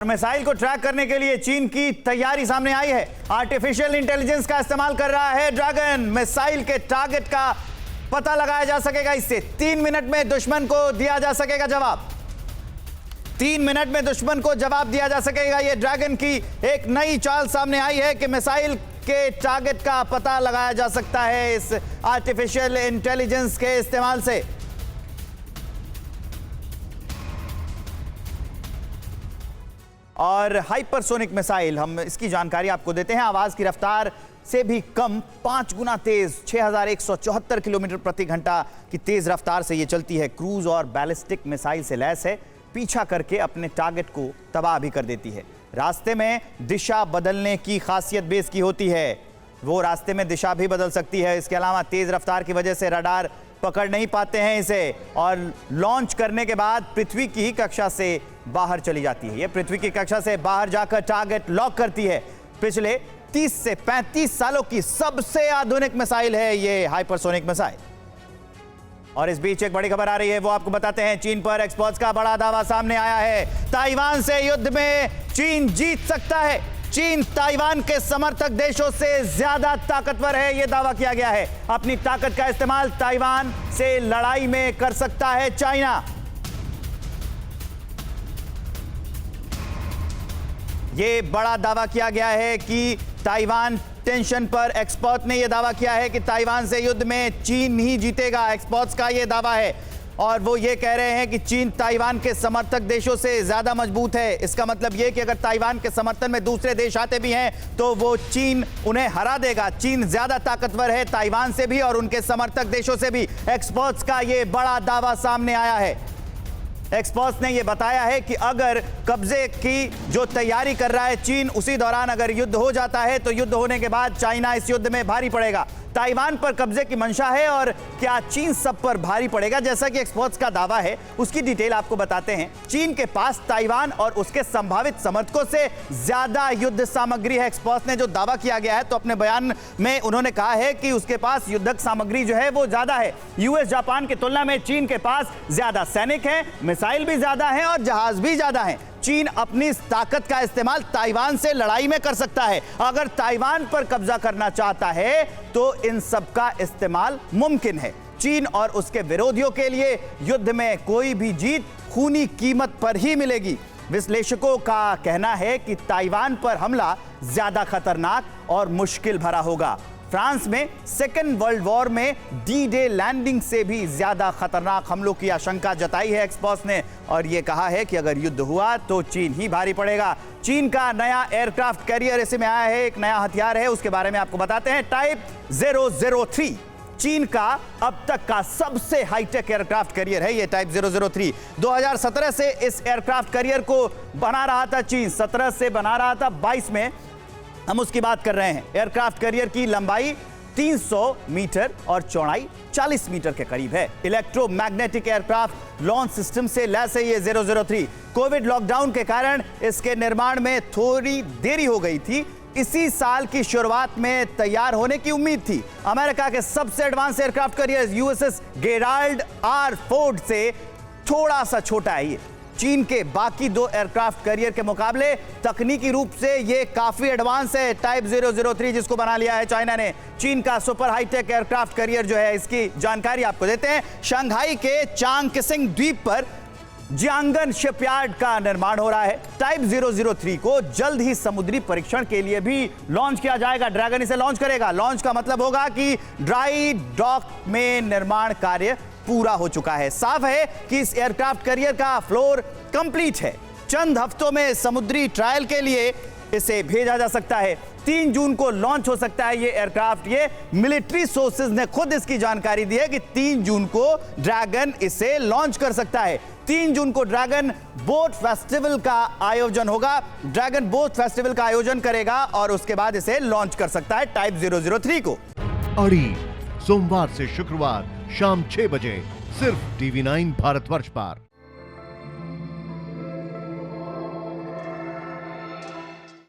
Missile को track करने के लिए चीन की तैयारी सामने आई है। आर्टिफिशियल इंटेलिजेंस का इस्तेमाल कर रहा है ड्रैगन। मिसाइल के टारगेट का पता लगाया जा सकेगा। इससे 3 मिनट में दुश्मन को दिया जा सकेगा जवाब। 3 मिनट में दुश्मन को जवाब दिया जा सकेगा। यह ड्रैगन की एक नई चाल सामने आई है कि मिसाइल के टारगेट का पता लगाया जा सकता है इस आर्टिफिशियल इंटेलिजेंस के इस्तेमाल से। और हाइपरसोनिक मिसाइल, हम इसकी जानकारी आपको देते हैं। आवाज की रफ्तार से भी कम 5 गुना तेज 6174 किलोमीटर प्रति घंटा की तेज रफ्तार से यह चलती है। क्रूज और बैलिस्टिक मिसाइल से लैस है। पीछा करके अपने टारगेट को तबाह भी कर देती है। रास्ते में दिशा बदलने की खासियत भी इसकी होती है। वो रास्ते में दिशा भी बदल सकती है। इसके अलावा तेज रफ्तार की वजह से रडार पकड़ नहीं पाते हैं इसे, और लॉन्च करने के बाद पृथ्वी की ही कक्षा से बाहर चली जाती है। ये पृथ्वी की कक्षा से बाहर जाकर टारगेट लॉक करती है। पिछले 30 से 35 सालों की सबसे आधुनिक मिसाइल है ये हाइपरसोनिक मिसाइल। और इस बीच एक बड़ी खबर आ रही है, वो आपको बताते हैं। चीन पर एक्सपर्ट्स का बड़ा दावा सामने आया है। ताइवान से युद्ध में चीन जीत सकता है। चीन ताइवान के समर्थक देशों से ज्यादा ताकतवर है, यह दावा किया गया है। अपनी ताकत का इस्तेमाल ताइवान से लड़ाई में कर सकता है चाइना। यह बड़ा दावा किया गया है कि ताइवान टेंशन पर एक्सपर्ट ने यह दावा किया है कि ताइवान से युद्ध में चीन ही जीतेगा। एक्सपर्ट्स का यह दावा है, और वो ये कह रहे हैं कि चीन ताइवान के समर्थक देशों से ज्यादा मजबूत है। इसका मतलब ये कि अगर ताइवान के समर्थन में दूसरे देश आते भी हैं तो वो चीन उन्हें हरा देगा। चीन ज्यादा ताकतवर है ताइवान से भी और उनके समर्थक देशों से भी। एक्सपर्ट्स का ये बड़ा दावा सामने आया है। एक्सपर्ट्स ने यह बताया है कि अगर कब्जे की जो तैयारी कर रहा है चीन, उसी दौरान अगर युद्ध हो जाता है तो युद्ध होने के बाद चाइना इस युद्ध में भारी पड़ेगा। ताइवान पर कब्जे की मंशा है, और क्या चीन सब पर भारी पड़ेगा, जैसा कि एक्सपर्ट्स का दावा है, उसकी डिटेल आपको बताते हैं। चीन के पास ताइवान और उसके संभावित समर्थकों से ज्यादा युद्ध सामग्री है। एक्सपर्ट्स ने जो दावा किया गया है, तो अपने बयान में उन्होंने कहा है कि उसके पास युद्धक सामग्री जो है वो ज्यादा है। यूएस जापान की तुलना में चीन के पास ज्यादा सैनिक हैं, मिसाइल भी ज्यादा हैं और जहाज भी ज्यादा हैं। चीन अपनी इस ताकत का इस्तेमाल ताइवान से लड़ाई में कर सकता है। अगर ताइवान पर कब्जा करना चाहता है तो इन सब का इस्तेमाल मुमकिन है। चीन और उसके विरोधियों के लिए युद्ध में कोई भी जीत खूनी कीमत पर ही मिलेगी। विश्लेषकों का कहना है कि ताइवान पर हमला ज्यादा खतरनाक और मुश्किल भरा होगा। फ्रांस में सेकेंड वर्ल्ड वॉर में डी डे लैंडिंग से भी ज्यादा खतरनाक हमलों की आशंका जताई है एक्सपर्ट्स ने, और यह कहा है कि अगर युद्ध हुआ तो चीन ही भारी पड़ेगा। चीन का नया एयरक्राफ्ट कैरियर इसमें आया है, एक नया हथियार है, उसके बारे में आपको बताते हैं। टाइप 003 चीन का अब तक का सबसे हाईटेक एयरक्राफ्ट कैरियर है। यह टाइप 003 2017 से इस एयरक्राफ्ट कैरियर को बना रहा था चीन। 17 से बना रहा था, 22 में हम उसकी बात कर रहे हैं। एयरक्राफ्ट कैरियर की लंबाई 300 मीटर और चौड़ाई 40 मीटर के करीब है। इलेक्ट्रोमैग्नेटिक एयरक्राफ्ट लॉन्च सिस्टम से लैस है ये 003। कोविड लॉकडाउन के कारण इसके निर्माण में थोड़ी देरी हो गई थी। इसी साल की शुरुआत में तैयार होने की उम्मीद थी। अमेरिका के सबसे advance aircraft carrier USS Gerald R Ford से थोड़ा सा छोटा है ये। चीन के बाकी 2 एयरक्राफ्ट कैरियर के मुकाबले तकनीकी रूप से ये काफी एडवांस है। टाइप 003 जिसको बना लिया है चाइना ने। चीन का सुपर हाईटेक एयरक्राफ्ट कैरियर जो है, इसकी जानकारी आपको देते हैं। शंघाई के चांगकिसिंग द्वीप पर जियांगन शिपयार्ड का निर्माण हो रहा है। टाइप 003 को जल्द ही समुद्री परीक्षण के लिए भी लॉन्च किया जाएगा। ड्रैगन इसे लॉन्च करेगा। लॉन्च का मतलब होगा कि ड्राई डॉक में निर्माण कार्य पूरा हो चुका है। साफ है कि इस एयरक्राफ्ट कैरियर का फ्लोर कंप्लीट है। चंद हफ्तों में समुद्री ट्रायल के लिए इसे भेजा जा सकता है। 3 जून को लॉन्च हो सकता है ये एयरक्राफ्ट। ये मिलिट्री सोर्सेज ने खुद इसकी जानकारी दी है कि 3 जून को ड्रैगन इसे लॉन्च कर सकता है। 3 जून को ड्रैगन बोट फेस्टिवल का आयोजन होगा। ड्रैगन बोट फेस्टिवल का आयोजन करेगा और उसके बाद इसे लॉन्च कर सकता है टाइप 003 को। अड़ी सोमवार से शुक्रवार शाम 6 बजे सिर्फ TV9 भारतवर्ष पर।